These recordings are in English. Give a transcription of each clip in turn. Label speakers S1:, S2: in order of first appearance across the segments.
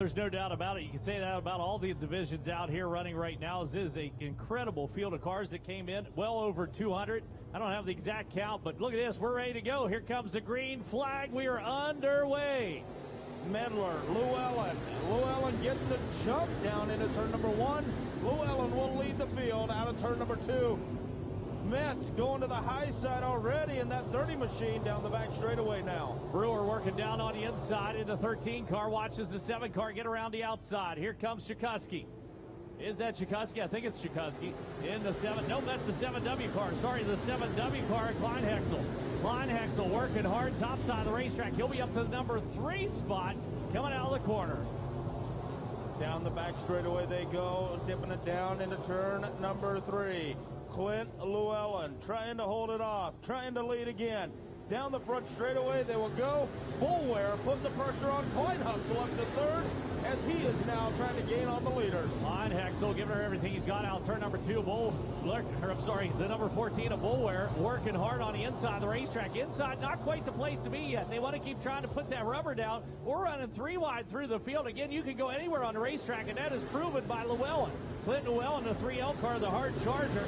S1: There's no doubt about it. You can say that about all the divisions out here running right now. This is an incredible field of cars that came in, well over 200. I don't have the exact count, but look at this. We're ready to go. Here comes the green flag. We are underway.
S2: Medler, Llewellyn. Llewellyn gets the jump down into turn number one. Llewellyn will lead the field out of turn number two. Metz going to the high side already in that 30 machine down the back straightaway now.
S1: Brewer working down on the inside in the 13 car, watches the 7 car get around the outside. Here comes Chikuski. Is that Chikuski? I think it's Chikuski. In the 7, nope, that's the 7W car. Sorry, the 7W car, Kleinhexel. Kleinhexel working hard, top side of the racetrack. He'll be up to the number 3 spot coming out of the corner.
S2: Down the back straightaway they go, dipping it down into turn number 3. Clint Llewellyn trying to hold it off, trying to lead again. Down the front straightaway they will go. Bullware put the pressure on Kleinhexel up to third as he is now trying to gain on the leaders.
S1: Kleinhexel giving her everything he's got out. Turn number 2, the number 14 of Bullware working hard on the inside of the racetrack. Inside, not quite the place to be yet. They want to keep trying to put that rubber down. We're running 3 wide through the field. Again, you can go anywhere on the racetrack, and that is proven by Llewellyn. Clint Llewellyn, the 3L car, the hard charger.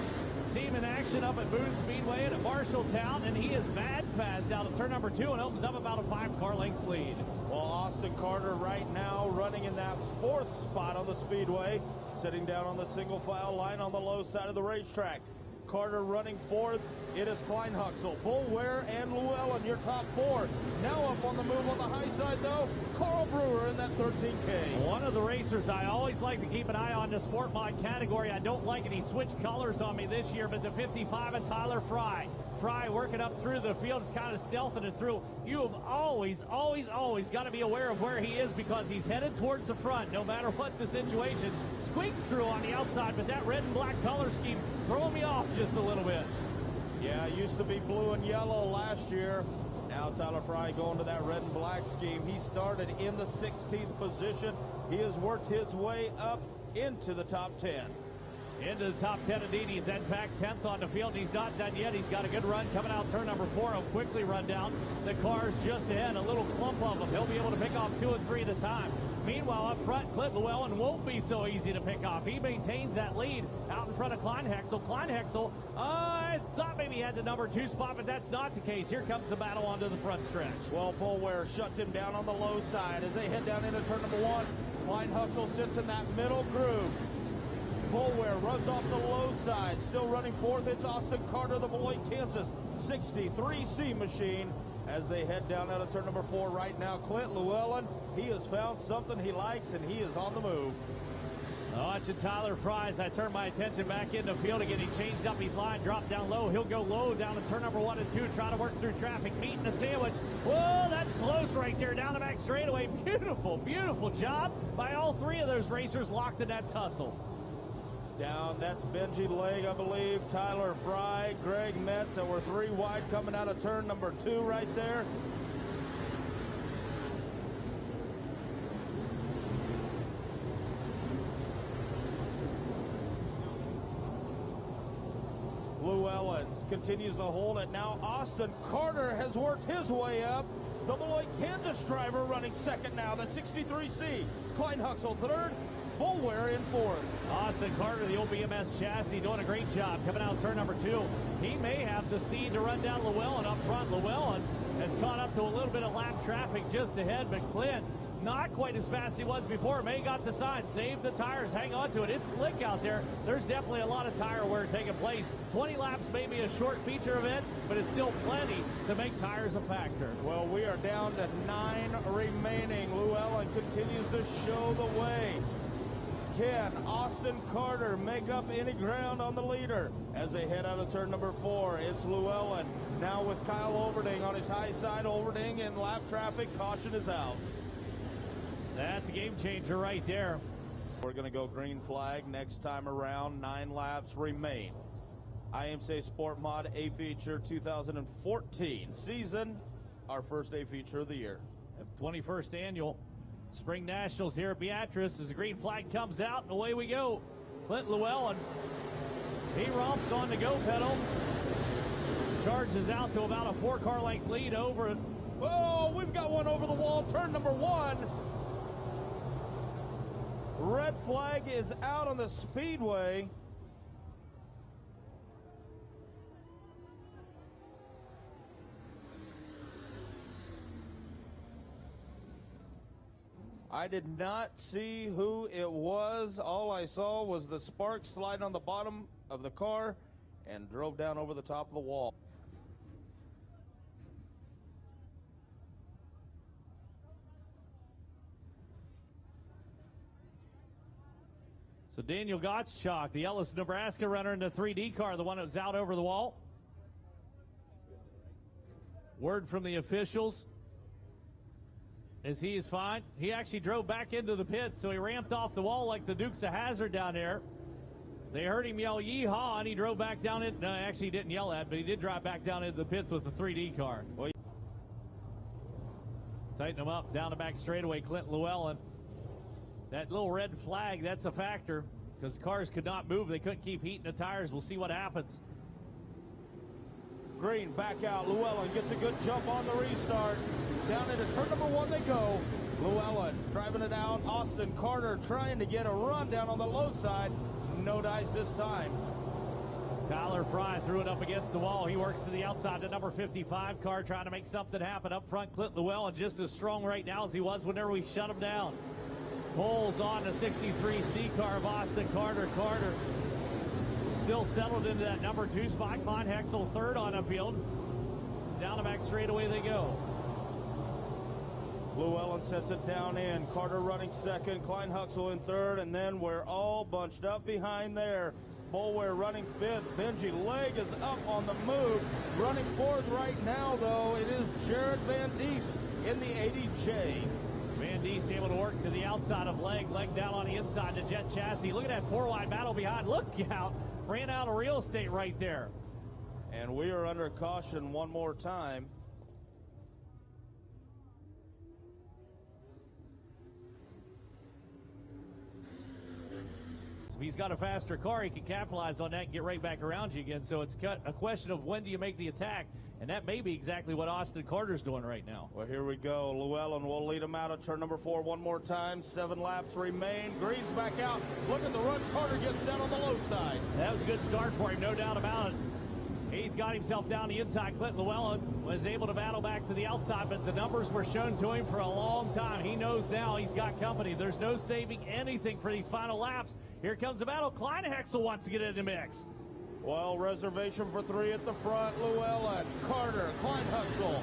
S1: See him in action up at Beatrice Speedway and at Marshalltown, and he is mad fast out of turn number 2 and opens up about a 5-car length lead.
S2: Well, Austin Carter right now running in that 4th spot on the Speedway, sitting down on the single file line on the low side of the racetrack. Carter running 4th. It is Kleinhexel, Bullware, and Llewellyn, your top 4. Now up on the move on the high side, though, Carl Brewer in that 13K.
S1: One of the racers I always like to keep an eye on the sport mod category. I don't like it. He switched colors on me this year, but the 55 of Tyler Fry. Fry working up through the field. It's kind of stealthing it through. You have always got to be aware of where he is because he's headed towards the front no matter what the situation. Squeaks through on the outside, but that red and black color scheme throwing me off just a little bit.
S2: Yeah, it used to be blue and yellow last year. Now Tyler Fry going to that red and black scheme. He started in the 16th position. He has worked his way up into the top 10.
S1: Into the top 10 indeed. He's in fact 10th on the field. He's not done yet. He's got a good run coming out turn number 4. He'll quickly run down the cars just ahead. A little clump of them. He'll be able to pick off 2 and 3 at a time. Meanwhile, up front, Clint Llewellyn won't be so easy to pick off. He maintains that lead out in front of Kleinhexel. Kleinhexel, I thought maybe he had the number 2 spot, but that's not the case. Here comes the battle onto the front stretch.
S2: Well, Bullware shuts him down on the low side as they head down into turn number 1. Kleinhexel sits in that middle groove. Bullware runs off the low side, still running 4th. It's Austin Carter, the Beloit, Kansas 63C machine. As they head down out of turn number 4 right now, Clint Llewellyn, he has found something he likes, and he is on the move.
S1: Watching Tyler Fry as I turn my attention back into the field again. He changed up his line, dropped down low. He'll go low down to turn number 1 and 2, try to work through traffic, meeting the sandwich. Whoa, that's close right there, down the back straightaway. Beautiful, beautiful job by all 3 of those racers locked in that tussle.
S2: Down, that's Benji Legg, I believe, Tyler Fry, Greg Metz, and we're 3 wide coming out of turn number 2 right there. Llewellyn continues to hold it. Now Austin Carter has worked his way up. The Beloit, Kansas driver running 2nd now, the 63C. Kleinhexel 3rd. Bullware in 4th.
S1: Austin Carter, the old BMS chassis, doing a great job coming out turn number 2. He may have the speed to run down Llewellyn up front. Llewellyn has caught up to a little bit of lap traffic just ahead, but Clint not quite as fast as he was before. May got the sign, save the tires, hang on to it. It's slick out there. There's definitely a lot of tire wear taking place. 20 laps may be a short feature event, but it's still plenty to make tires a factor.
S2: Well, we are down to 9 remaining. Llewellyn continues to show the way. Can Austin Carter make up any ground on the leader? As they head out of turn number 4, it's Llewellyn. Now with Kyle Overding on his high side. Overding in lap traffic. Caution is out.
S1: That's a game changer right there.
S2: We're going to go green flag next time around. 9 laps remain. IMCA Sport Mod A Feature 2014 season. Our first A Feature of the year.
S1: 21st annual Spring Nationals here at Beatrice as the green flag comes out and away we go. Clint Llewellyn, he romps on the go pedal, charges out to about a 4-car length lead over.
S2: Oh, we've got one over the wall, turn number 1. Red flag is out on the speedway. I did not see who it was. All I saw was the sparks sliding on the bottom of the car and drove down over the top of the wall.
S1: So Daniel Gottschalk, the Ellis, Nebraska runner in the 3D car, the one that was out over the wall. Word from the officials is he is fine. He actually drove back into the pits, so he ramped off the wall like the Dukes of Hazzard down there. They heard him yell yeehaw, and he drove back down it. No, actually he didn't yell that, but he did drive back down into the pits with the 3D car.
S2: Well,
S1: tighten him up down the back straightaway, Clint Llewellyn. That little red flag, that's a factor, because cars could not move. They couldn't keep heating the tires. We'll see what happens.
S2: Green back out. Llewellyn gets a good jump on the restart. Down into turn number 1 they go. Llewellyn driving it out. Austin Carter trying to get a run down on the low side. No dice this time.
S1: Tyler Fry threw it up against the wall. He works to the outside. The number 55 car trying to make something happen up front. Clint Llewellyn just as strong right now as he was whenever we shut him down. Pulls on the 63C car of Austin Carter. Carter still settled into that number 2 spot. Klein Hexel third on the field. It's down the back straightaway they go.
S2: Llewellyn sets it down in. Carter running second. Klein Huxell in third. And then we're all bunched up behind there. Boulware running fifth. Benji Legg is up on the move. Running fourth right now, though, it is Jared Van Diest in the 80J.
S1: Van Diest able to work to the outside of Legg. Legg down on the inside to Jet Chassis. Look at that 4-wide battle behind. Look out. Ran out of real estate right there.
S2: And we are under caution one more time.
S1: If he's got a faster car, he can capitalize on that and get right back around you again. So it's a question of when do you make the attack, and that may be exactly what Austin Carter's doing right now.
S2: Well, here we go. Llewellyn will lead him out of turn number 4 one more time. 7 laps remain. Green's back out. Look at the run Carter gets down on the low side.
S1: That was a good start for him, no doubt about it. He's got himself down the inside. Clint Llewellyn was able to battle back to the outside, but the numbers were shown to him for a long time. He knows now he's got company. There's no saving anything for these final laps. Here comes the battle. Klein Hexel wants to get in the mix.
S2: Well, reservation for 3 at the front. Llewellyn, Carter, Klein Huxell.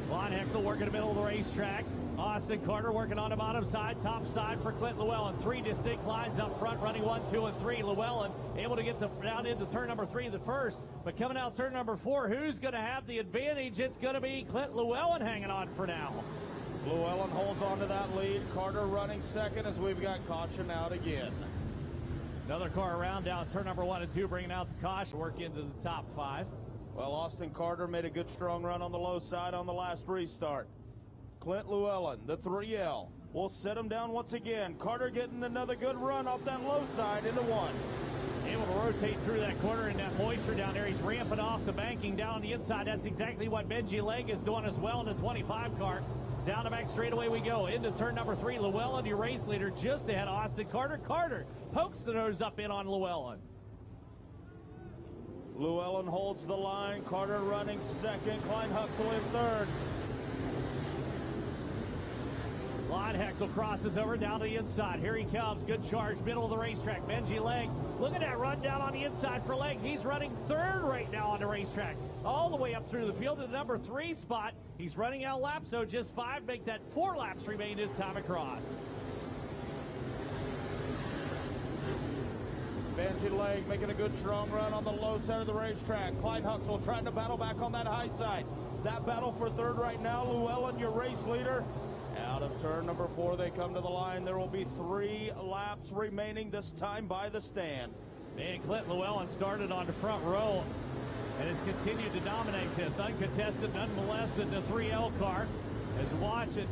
S1: Klein Hexel working the middle of the racetrack. Austin Carter working on the bottom side, top side for Clint Llewellyn. 3 distinct lines up front, running 1, 2, and 3. Llewellyn able to get down into turn number 3, the first, but coming out turn number 4, who's going to have the advantage? It's going to be Clint Llewellyn hanging on for now.
S2: Llewellyn holds on to that lead. Carter running second as we've got caution out again.
S1: Another car around down turn number 1 and 2, bringing out the caution, work into the top 5.
S2: Well, Austin Carter made a good strong run on the low side on the last restart. Clint Llewellyn, the 3L, will set him down once again. Carter getting another good run off that low side into 1.
S1: Able to rotate through that corner and that moisture down there. He's ramping off the banking down on the inside. That's exactly what Benji Legg is doing as well in the 25 car. It's down the back straightaway we go. Into turn number 3. Llewellyn, your race leader, just ahead of Austin Carter. Carter pokes the nose up in on Llewellyn.
S2: Llewellyn holds the line. Carter running second. Klein Huxell in third.
S1: Klein Hexel crosses over down to the inside. Here he comes. Good charge, middle of the racetrack. Benji Legg. Look at that run down on the inside for Legg. He's running third right now on the racetrack. All the way up through the field to the number 3 spot. He's running out laps, so just 5. Make that 4 laps remain this time across.
S2: Benji Legg making a good strong run on the low side of the racetrack. Klein Huxell trying to battle back on that high side. That battle for third right now. Llewellyn, your race leader. Out of turn number 4, they come to the line. There will be 3 laps remaining, this time by the stand.
S1: Man, Clint Llewellyn started on the front row and has continued to dominate this. Uncontested, unmolested in the 3L car. As watch it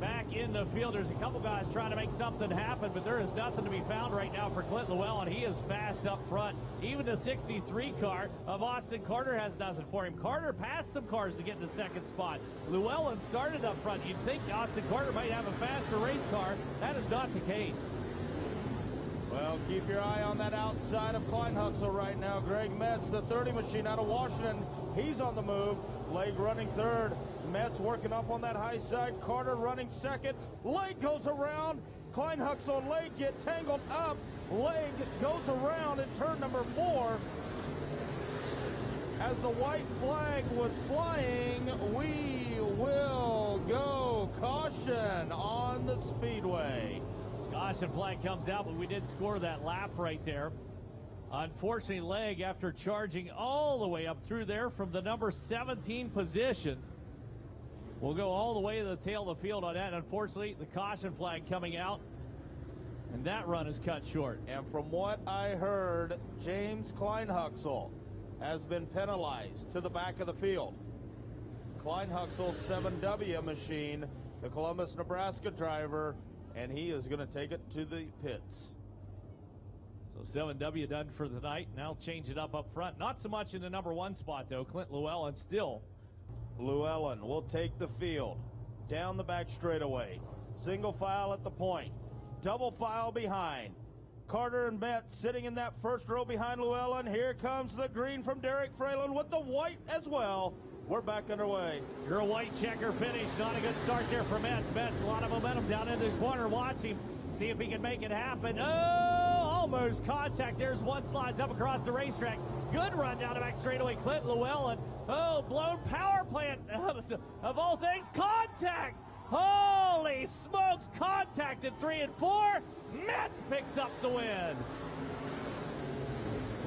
S1: back in the field. There's a couple guys trying to make something happen, but there is nothing to be found right now for Clint Llewellyn. He is fast up front. Even the 63 car of Austin Carter has nothing for him. Carter passed some cars to get in the second spot. Llewellyn started up front. You'd think Austin Carter might have a faster race car. That is not the case.
S2: Well, keep your eye on that outside of Kleinhuxel right now. Greg Metz, the 30 machine out of Washington. He's on the move. Leg running third. Metz working up on that high side. Carter running second. Leg goes around. Kleinhuxel and Leg get tangled up. Leg goes around in turn number 4. As the white flag was flying, we will go caution on the speedway.
S1: Caution flag comes out, but we did score that lap right there. Unfortunately, Leg, after charging all the way up through there from the number 17 position, will go all the way to the tail of the field on that. Unfortunately, the caution flag coming out, and that run is cut short.
S2: And from what I heard, James Kleinhuxel has been penalized to the back of the field. Kleinhuxel's 7W machine, the Columbus, Nebraska driver, and he is going to take it to the pits.
S1: So 7W done for the night. Now change it up front. Not so much in the number 1 spot, though. Clint Llewellyn still.
S2: Llewellyn will take the field down the back straightaway. Single file at the point. Double file behind. Carter and Metz sitting in that first row behind Llewellyn. Here comes the green from Derek Fralin with the white as well. We're back underway.
S1: Your white checker finish. Not a good start there for Metz. Metz, a lot of momentum down into the corner. Watch him. See if he can make it happen. Oh, almost contact. There's one slides up across the racetrack. Good run down the back straightaway. Clint Llewellyn. Oh, blown power plant. Of all things, contact. Holy smokes, contact at 3 and 4. Metz picks up the win.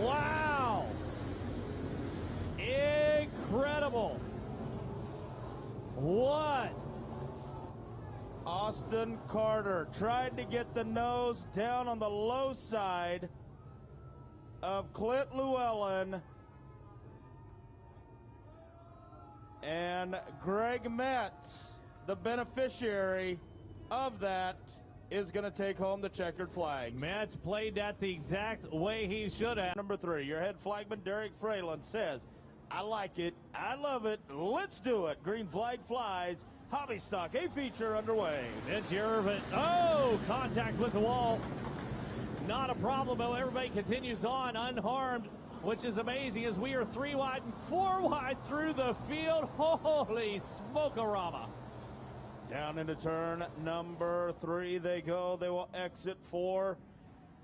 S1: Wow. Incredible. What?
S2: Austin Carter tried to get the nose down on the low side of Clint Llewellyn. And Greg Metz, the beneficiary of that, is going to take home the checkered flags.
S1: Metz played that the exact way he should have.
S2: Number 3, your head flagman Derek Fralin says, I like it, I love it, let's do it. Green flag flies, hobby stock, a feature underway.
S1: It's Irvin. Oh, contact with the wall. Not a problem, though. Everybody continues on unharmed, which is amazing as we are 3 wide and 4 wide through the field. Holy smoke-a-rama.
S2: Down into turn number 3 they go. They will exit for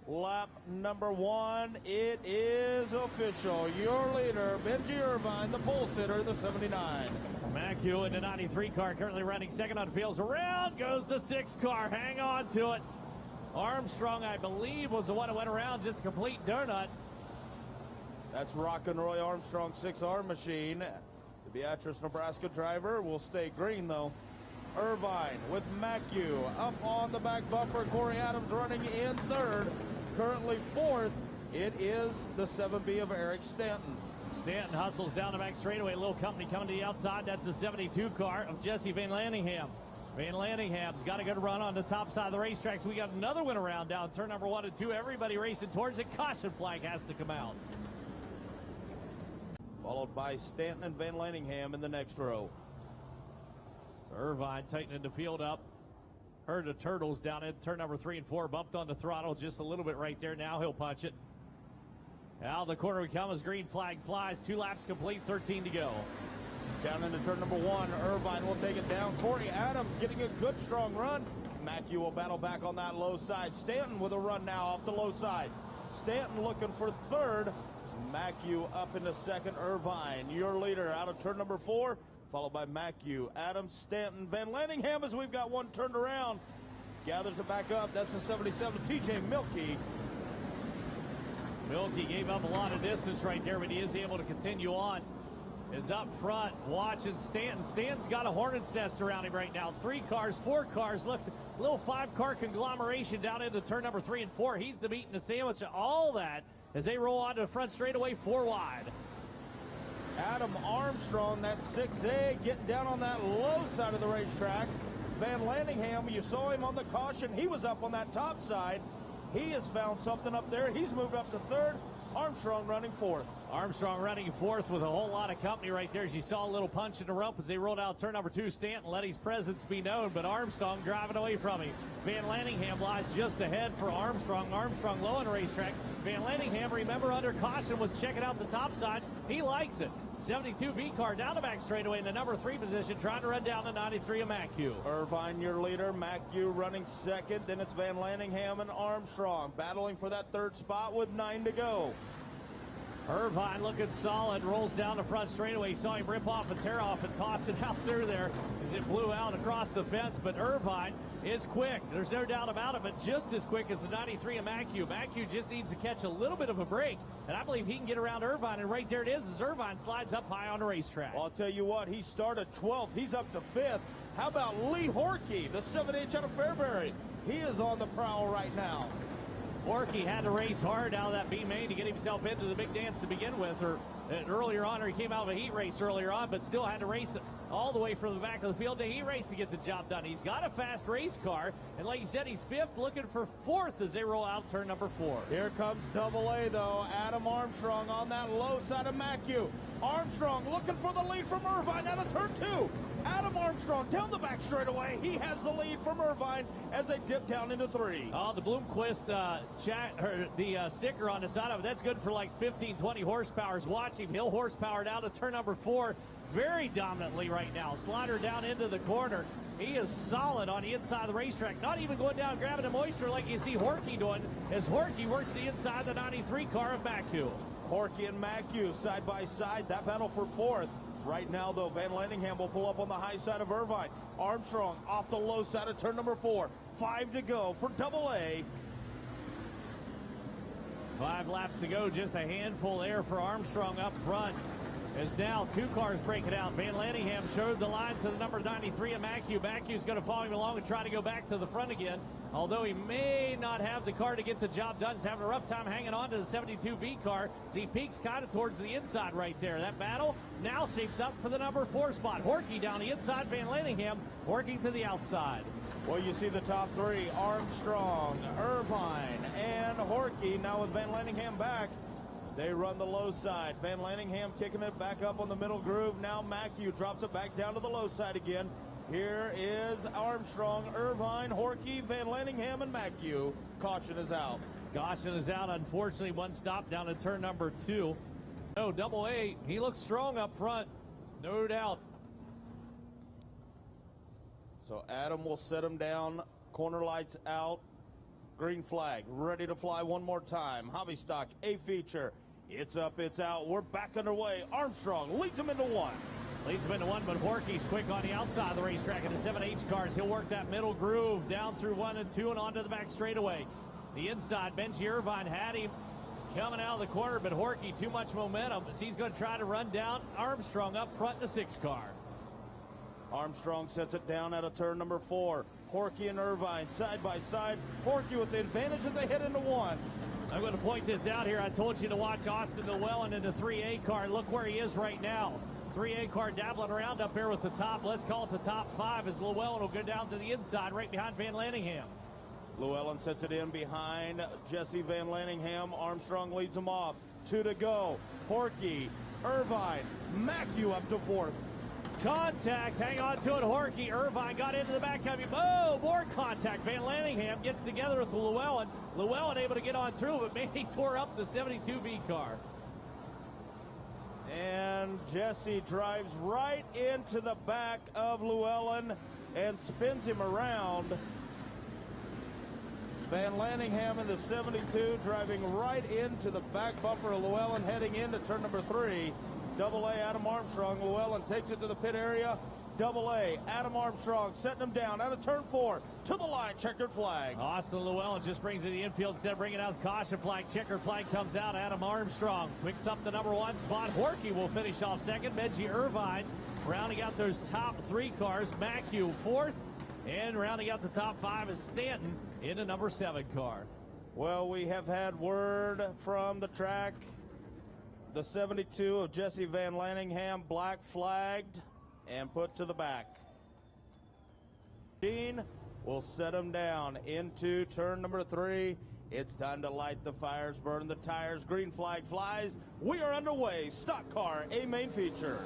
S2: lap number 1. It is official. Your leader, Benji Irvine, the pole sitter, the 79.
S1: McHugh in the 93 car, currently running second on fields. Around goes the 6 car. Hang on to it. Armstrong, I believe, was the one who went around, just a complete donut.
S2: That's Rockin' Roy Armstrong 6R machine. The Beatrice, Nebraska driver will stay green, though. Irvine with McHugh up on the back bumper. Corey Adams running in third. Currently 4th, it is the 7B of Eric Stanton.
S1: Stanton hustles down the back straightaway. A little company coming to the outside. That's the 72 car of Jesse Van Lanningham. Van Lanningham's got a good run on the top side of the racetrack. So we got another one around down turn number 1 and 2. Everybody racing towards it. Caution flag has to come out.
S2: Followed by Stanton and Van Lanningham in the next row.
S1: So Irvine tightening the field up. Heard the Turtles down in turn number 3 and 4. Bumped on the throttle just a little bit right there. Now he'll punch it. Out of the corner we come as green flag flies. 2 laps complete, 13 to go.
S2: Down into turn number 1, Irvine will take it down. Corey Adams getting a good strong run. McHugh will battle back on that low side. Stanton with a run now off the low side. Stanton looking for 3rd. McHugh up into 2nd. Irvine, your leader, out of turn number 4. Followed by McHugh, Adams, Stanton, Van Lanningham as we've got one turned around. Gathers it back up. That's the 77, TJ Milkey.
S1: Milkey gave up a lot of distance right there, but he is able to continue on. Is up front watching Stanton. Stanton's got a hornet's nest around him right now. 3 cars, 4 cars. Look, a little 5-car conglomeration down into turn number 3 and 4. He's the meat and the sandwich of all that as they roll onto the front straightaway 4 wide.
S2: Adam Armstrong, that 6A, getting down on that low side of the racetrack. Van Lanningham, you saw him on the caution. He was up on that top side. He has found something up there. He's moved up to third. Armstrong running fourth.
S1: Armstrong running fourth with a whole lot of company right there. As you saw a little punch in the rope as they rolled out turn number 2. Stanton let his presence be known, but Armstrong driving away from him. Van Lanningham lies just ahead for Armstrong. Armstrong low on the racetrack. Van Lanningham, remember, under caution, was checking out the top side. He likes it. 72 V-car down the back straightaway in the number 3 position, trying to run down the 93 of MAINS.
S2: Irvine, your leader. MAINS running second. Then it's Van Lanningham and Armstrong battling for that third spot with 9 to go.
S1: Irvine looking solid, rolls down the front straightaway. You saw him rip off and tear off and toss it out through there as it blew out across the fence. But Irvine is quick. There's no doubt about it, but just as quick as the 93 of MAINS. MAINS just needs to catch a little bit of a break, and I believe he can get around Irvine, and right there it is as Irvine slides up high on the racetrack.
S2: Well, I'll tell you what, he started 12th. He's up to 5th. How about Lee Horkey, the 7H out of Fairbury? He is on the prowl right now.
S1: Horkey had to race hard out of that B main to get himself into the big dance to begin with, or earlier on, or he came out of a heat race earlier on, but still had to race all the way from the back of the field to heat race to get the job done. He's got a fast race car, and like you said, he's 5th, looking for 4th as they roll out turn number 4.
S2: Here comes AA, though. Adam Armstrong on that low side of MAINS. Armstrong looking for the lead from Irvine out of turn 2. Adam Armstrong down the back straightaway. He has the lead from Irvine as they dip down into 3.
S1: Oh, the Bloomquist sticker on the side of it, that's good for like 15, 20 horsepower. Watch him. He'll horsepower down to turn number 4 very dominantly right now. Slider down into the corner. He is solid on the inside of the racetrack. Not even going down grabbing the moisture like you see Horkey doing as Horkey works the inside of the 93 car of MAINS.
S2: Horkey and MAINS side by side. That battle for 4th. Right now, though, Van Lanningham will pull up on the high side of Irvine. Armstrong off the low side of turn number 4. 5 to go for AA.
S1: 5 laps to go, just a handful there for Armstrong up front. As now 2 cars break it out. Van Lanningham showed the line to the number 93 of MAINS. MAINS is going to follow him along and try to go back to the front again. Although he may not have the car to get the job done. He's having a rough time hanging on to the 72 V car. As he peaks kind of towards the inside right there. That battle now shapes up for the number 4 spot. Horkey down the inside, Van Lanningham working to the outside.
S2: Well, you see the top 3, Armstrong, Irvine, and Horkey. Now with Van Lanningham back, they run the low side. Van Lanningham kicking it back up on the middle groove. Now MAINS drops it back down to the low side again. Here is Armstrong, Irvine, Horkey, Van Lanningham, and MAINS. Caution is out.
S1: Caution is out. Unfortunately, 1 stop down at turn number 2. No, AA, he looks strong up front. No doubt.
S2: So Adam will set him down. Corner lights out. Green flag, ready to fly one more time. Hobby stock, A feature. It's up, it's out. We're back underway. Armstrong leads him into 1.
S1: Leads him into 1, but Horkey's quick on the outside of the racetrack in the 7H cars. He'll work that middle groove down through 1 and 2 and onto the back straightaway. The inside, Benji Irvine had him coming out of the corner, but Horkey too much momentum as he's going to try to run down Armstrong up front in the 6 car.
S2: Armstrong sets it down out of turn number 4. Horkey and Irvine side by side. Horkey with the advantage as they head into 1.
S1: I'm going to point this out here. I told you to watch Austin Llewellyn in the 3A car. Look where he is right now. 3A car dabbling around up here with the top. Let's call it the top 5 as Llewellyn will go down to the inside right behind Van Lanningham.
S2: Llewellyn sets it in behind Jesse Van Lanningham. Armstrong leads him off. 2 to go. Horkey, Irvine, MAINS up to 4th.
S1: Contact, hang on to it, Horkey. Irvine got into the back of him. Oh, more contact. Van Lanningham gets together with Llewellyn. Llewellyn able to get on through, but maybe he tore up the 72 V car.
S2: And Jesse drives right into the back of Llewellyn and spins him around. Van Lanningham in the 72 driving right into the back bumper of Llewellyn heading into turn number 3. AA Adam Armstrong. Llewellyn takes it to the pit area. AA Adam Armstrong setting him down out of turn 4 to the line. Checkered flag.
S1: Austin Llewellyn just brings it to the infield instead of bringing out the caution flag. Checkered flag comes out. Adam Armstrong picks up the number 1 spot. Horkey will finish off 2nd. Benji Irvine rounding out those top 3 cars. MAINS 4th. And rounding out the top 5 is Stanton in the number 7 car.
S2: Well, we have had word from the track. The 72 of Jesse Van Lanningham black flagged and put to the back. machine will set them down into turn number 3. It's time to light the fires, burn the tires, green flag flies. We are underway. Stock car, a main feature.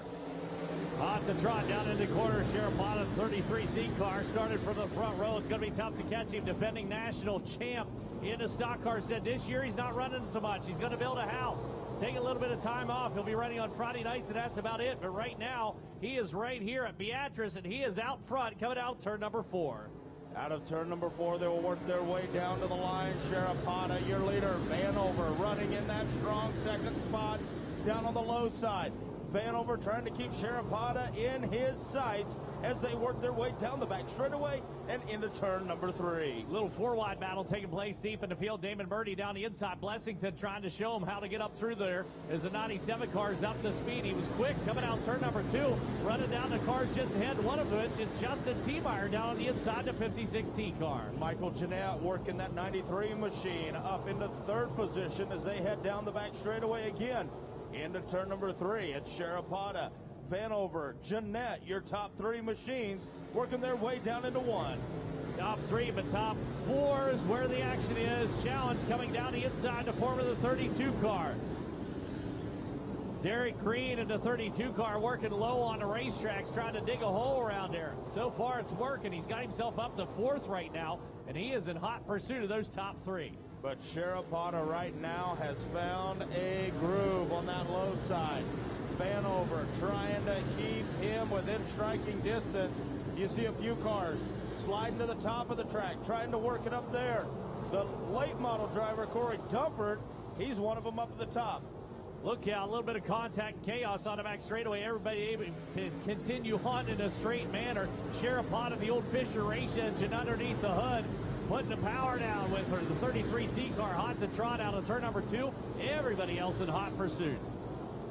S1: Hot to trot down into corner. Sharapata, 33C car, started from the front row. It's going to be tough to catch him. Defending national champ in the stock car said this year he's not running so much. He's going to build a house, take a little bit of time off. He'll be running on Friday nights, and that's about it. But right now, he is right here at Beatrice, and he is out front, coming out turn number 4.
S2: Out of turn number 4, they will work their way down to the line. Sharapata, your leader. Vanover running in that strong second spot down on the low side. Vanover trying to keep Sharapata in his sights as they work their way down the back straightaway and into turn number 3.
S1: Little 4-wide battle taking place deep in the field. Damon Birdie down the inside. Blessington trying to show him how to get up through there as the 97 car is up to speed. He was quick coming out turn number 2, running down the cars just ahead. One of which is Justin Tiemeyer down on the inside, the 56T car.
S2: Michael Jeanette working that 93 machine up into 3rd position as they head down the back straightaway again. Into turn number 3, it's Sharapata, Vanover, Jeanette, your top 3 machines working their way down into 1.
S1: Top 3, but top 4 is where the action is. Challenge coming down the inside to form of the 32 car. Derek Green in the 32 car working low on the racetracks, trying to dig a hole around there. So far it's working. He's got himself up to 4th right now, and he is in hot pursuit of those top 3.
S2: But Sharapata right now has found a groove on that low side. Vanover trying to keep him within striking distance. You see a few cars sliding to the top of the track, trying to work it up there. The late model driver, Corey Dumpert, he's one of them up at the top.
S1: Look out, a little bit of contact and chaos on the back straightaway. Everybody able to continue on in a straight manner. Sharapata, the old Fisher race engine underneath the hood, putting the power down with her. The 33C car hot to trot out of turn number 2. Everybody else in hot pursuit.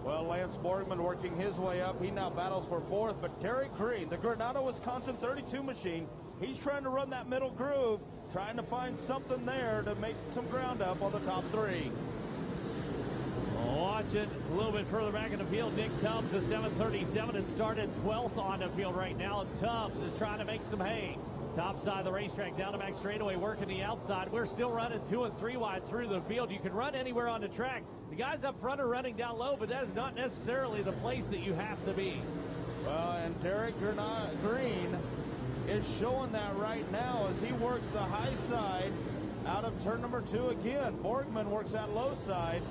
S2: Well, Lance Borgman working his way up. He now battles for 4th, but Derek Green, the Granada, Wisconsin 32 machine, he's trying to run that middle groove, trying to find something there to make some ground up on the top 3.
S1: Watching a little bit further back in the field, Nick Tubbs, the 737, and started 12th on the field right now. And Tubbs is trying to make some hay. Top side of the racetrack, down the back straightaway, working the outside. We're still running 2 and 3 wide through the field. You can run anywhere on the track. The guys up front are running down low, but that is not necessarily the place that you have to be.
S2: Well, and Derek Green is showing that right now as he works the high side out of turn number 2 again. Borgman works that low side.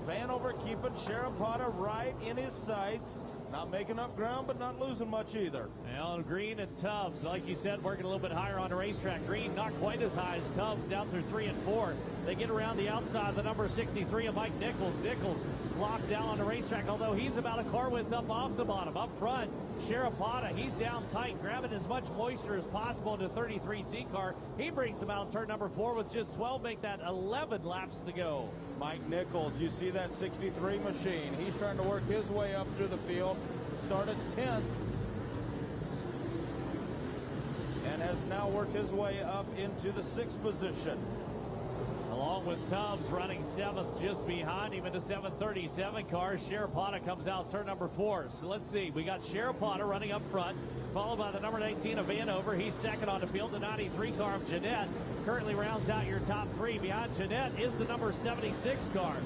S2: Vanover keeping Sharapata right in his sights. Not making up ground, but not losing much either.
S1: Well, Green and Tubbs, like you said, working a little bit higher on the racetrack. Green not quite as high as Tubbs, down through 3 and 4. They get around the outside, the number 63 of Mike Nichols. Nichols locked down on the racetrack, although he's about a car width up off the bottom. Up front, Sharapata, he's down tight, grabbing as much moisture as possible in the 33C car. He brings them out turn number 4 with just 12, make that 11 laps to go.
S2: Mike Nichols, you see that 63 machine. He's trying to work his way up through the field. Started 10th and has now worked his way up into the 6th position.
S1: Along with Tubbs running 7th just behind him in the 737 car. Sharapata comes out turn number 4. So let's see. We got Sharapata running up front, followed by the number 19 of Vanover. He's 2nd on the field. The 93 car of Jeanette currently rounds out your top 3. Behind Jeanette is the number 76 car.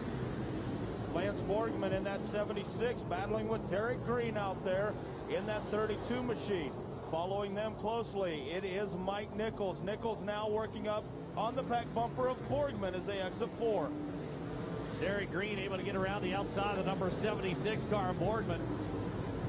S2: Lance Borgman in that 76, battling with Derek Green out there in that 32 machine. Following them closely, it is Mike Nichols. Nichols now working up on the back bumper of Borgman as they exit 4.
S1: Derek Green able to get around the outside of the number 76 car of Borgman.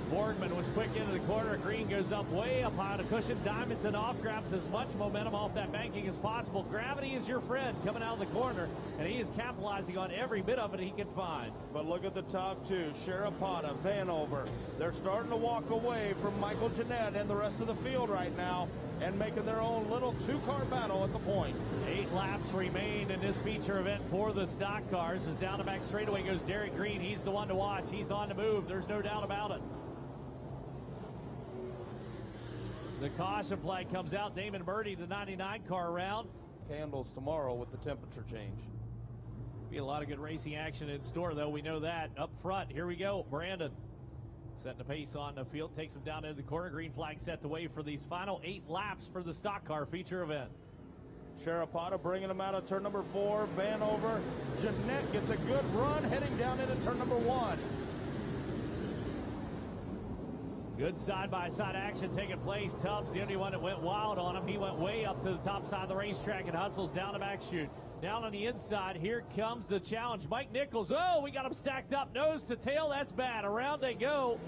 S1: Borgman was quick into the corner. Green goes up way up high to cushion. Diamondson off, grabs as much momentum off that banking as possible. Gravity is your friend coming out of the corner, and he is capitalizing on every bit of it he can find.
S2: But look at the top 2, Sharapata, Vanover. They're starting to walk away from Michael Jeanette and the rest of the field right now and making their own little 2-car battle at the point.
S1: 8 laps remain in this feature event for the stock cars. As down the back straightaway goes Derek Green. He's the one to watch. He's on the move. There's no doubt about it. The caution flag comes out. Damon Birdie, the 99 car around.
S2: Candles tomorrow with the temperature change.
S1: Be a lot of good racing action in store, though. We know that. Up front, here we go. Brandon Setting the pace on the field, takes him down into the corner. Green flag set the way for these final 8 laps for the stock car feature event.
S2: Sharapata bringing him out of turn number 4. Vanover. Jeanette gets a good run heading down into turn number 1.
S1: Good side-by-side action taking place. Tubbs, the only one that went wild on him. He went way up to the top side of the racetrack and hustles down the back chute. Down on the inside, here comes the challenge. Mike Nichols, oh, we got him stacked up nose to tail. That's bad. Around they go.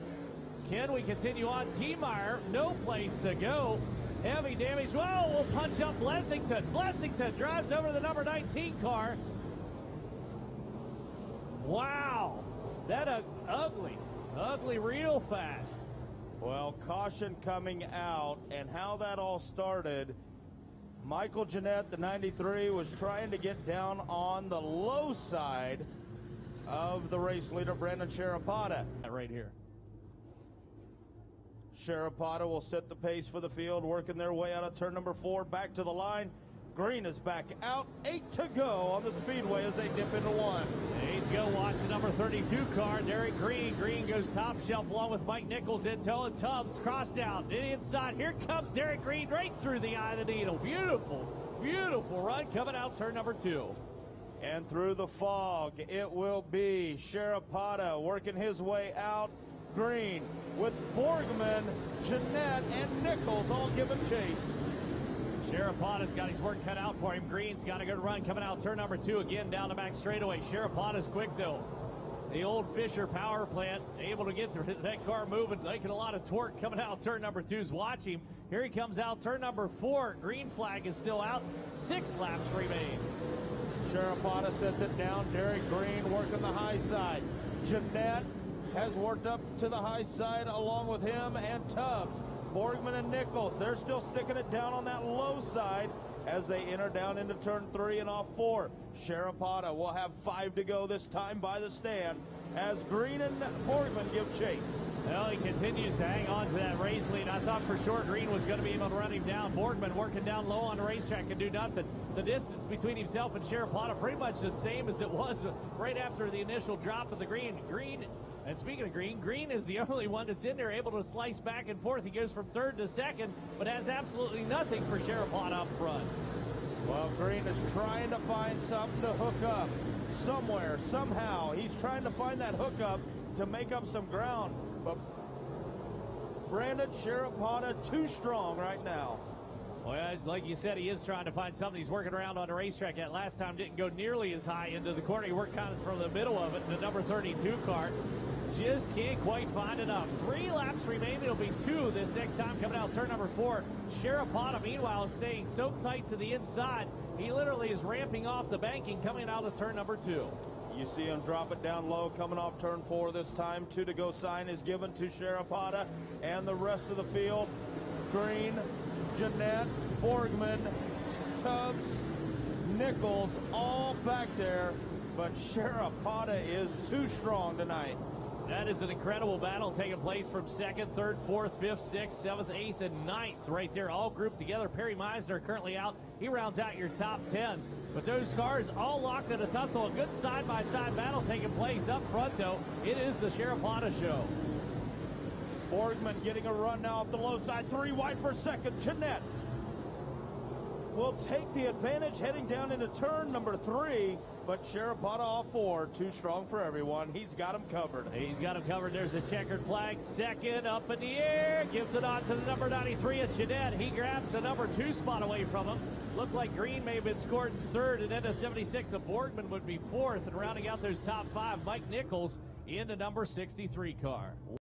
S1: Can we continue on? T-Meyer, no place to go. Heavy damage. Whoa, we'll punch up Blessington. Blessington drives over the number 19 car. Wow. That ugly real fast.
S2: Well, caution coming out, and how that all started, Michael Jeanette, the 93, was trying to get down on the low side of the race leader, Brandon Sharapata.
S1: Right here.
S2: Sharapata will set the pace for the field, working their way out of turn number 4, back to the line. Green is back out. 8 to go on the speedway as they dip into 1.
S1: 8 to go. Watch the number 32 car, Derek Green. Green goes top shelf along with Mike Nichols in tow, and Tubbs crossed down. Inside, here comes Derek Green right through the eye of the needle. Beautiful, beautiful run coming out turn number 2.
S2: And through the fog, it will be Sharapata working his way out. Green with Borgman, Jeanette, and Nichols all giving chase.
S1: Sharapata's got his work cut out for him. Green's got a good run coming out turn number 2 again down the back straightaway. Sharapata's quick though. The old Fisher power plant able to get that car moving, making a lot of torque coming out turn number 2's. Watch him. Here he comes out turn number 4. Green flag is still out. 6 laps remain.
S2: Sharapata sets it down. Derek Green working the high side. Jeanette has worked up to the high side along with him and Tubbs. Borgman and Nichols, they're still sticking it down on that low side as they enter down into turn 3 and off 4. Sharapata will have 5 to go this time by the stand as Green and Borgman give chase.
S1: Well, he continues to hang on to that race lead. I thought for sure Green was going to be able to run him down. Borgman working down low on the racetrack can do nothing. The distance between himself and Sharapata pretty much the same as it was right after the initial drop of the Green. And speaking of Green is the only one that's in there able to slice back and forth. He goes from 3rd to 2nd, but has absolutely nothing for Sharapata up front.
S2: Well, Green is trying to find something to hook up somewhere, somehow. He's trying to find that hookup to make up some ground, but Brandon Sharapata too strong right now.
S1: Well, like you said, he is trying to find something. He's working around on the racetrack. That last time didn't go nearly as high into the corner. He worked kind of from the middle of it. The number 32 car just can't quite find enough. 3 laps remain. It'll be 2 this next time coming out turn number 4. Sharapata, meanwhile, is staying so tight to the inside. He literally is ramping off the banking coming out of turn number 2.
S2: You see him drop it down low coming off turn 4 this time. 2 to go sign is given to Sharapata and the rest of the field. Green, Jeanette, Borgman, Tubbs, Nichols, all back there, but Sharapata is too strong tonight.
S1: That is an incredible battle taking place from 2nd, 3rd, 4th, 5th, 6th, 7th, 8th, and 9th right there, all grouped together. Perry Meisner currently out. He rounds out your top 10. But those cars all locked in a tussle. A good side-by-side battle taking place up front, though. It is the Sharapata show.
S2: Borgman getting a run now off the low side. 3 wide for 2nd. Jeanette will take the advantage heading down into turn number 3, but Sharapata off 4. Too strong for everyone. He's got him covered.
S1: He's got him covered. There's a checkered flag. 2nd up in the air. Gives it on to the number 93 at Jeanette. He grabs the number 2 spot away from him. Looked like Green may have been scored in 3rd, and then the 76 of Borgman would be 4th, and rounding out those top 5, Mike Nichols in the number 63 car.